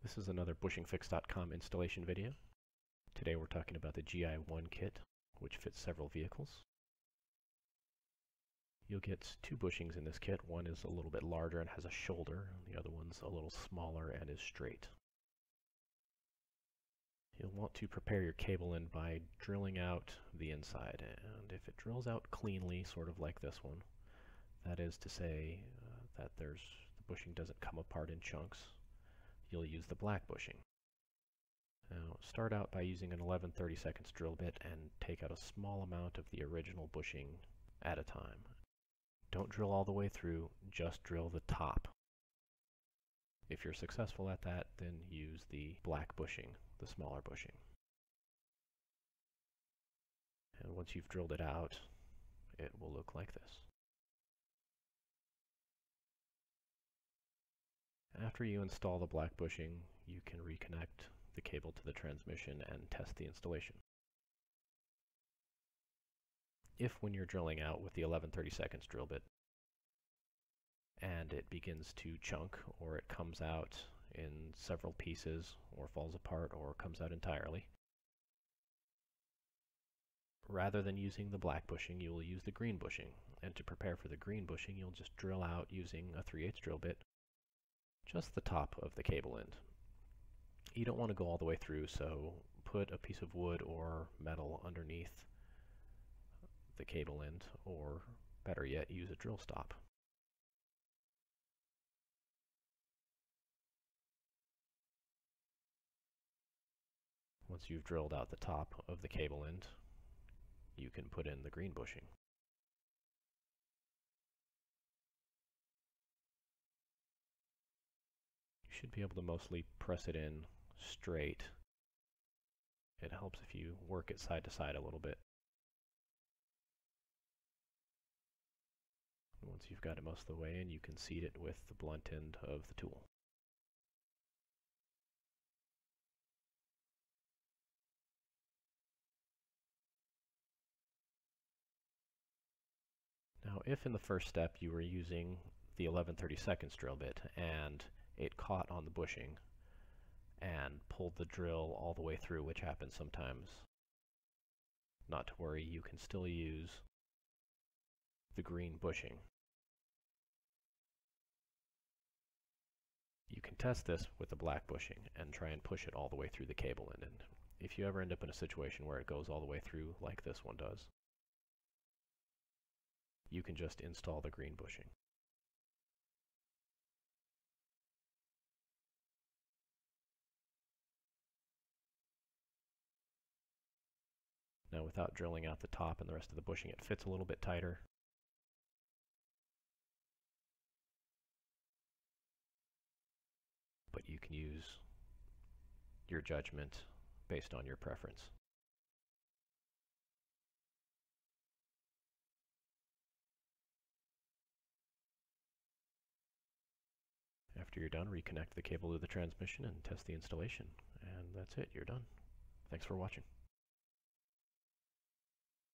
This is another bushingfix.com installation video. Today we're talking about the GI1 kit, which fits several vehicles. You'll get two bushings in this kit. One is a little bit larger and has a shoulder, and the other one's a little smaller and is straight. You'll want to prepare your cable in by drilling out the inside, and if it drills out cleanly, sort of like this one, that is to say that the bushing doesn't come apart in chunks, you'll use the black bushing. Now start out by using an 11/32 drill bit and take out a small amount of the original bushing at a time. Don't drill all the way through, just drill the top. If you're successful at that, then use the black bushing, the smaller bushing. And once you've drilled it out, it will look like this. After you install the black bushing, you can reconnect the cable to the transmission and test the installation. If when you're drilling out with the 11/32 drill bit and it begins to chunk, or it comes out in several pieces, or falls apart, or comes out entirely, rather than using the black bushing, you will use the green bushing. And to prepare for the green bushing, you'll just drill out using a 3/8 drill bit just the top of the cable end. You don't want to go all the way through, so put a piece of wood or metal underneath the cable end, or better yet, use a drill stop. Once you've drilled out the top of the cable end, you can put in the green bushing. You should be able to mostly press it in straight. It helps if you work it side to side a little bit. Once you've got it most of the way in, you can seat it with the blunt end of the tool. Now, if in the first step you were using the 11/32 drill bit and it caught on the bushing and pulled the drill all the way through, which happens sometimes, not to worry, you can still use the green bushing. You can test this with the black bushing and try and push it all the way through the cable end. And if you ever end up in a situation where it goes all the way through like this one does, you can just install the green bushing. Now, without drilling out the top and the rest of the bushing, it fits a little bit tighter. But you can use your judgment based on your preference. After you're done, reconnect the cable to the transmission and test the installation. And that's it, you're done. Thanks for watching.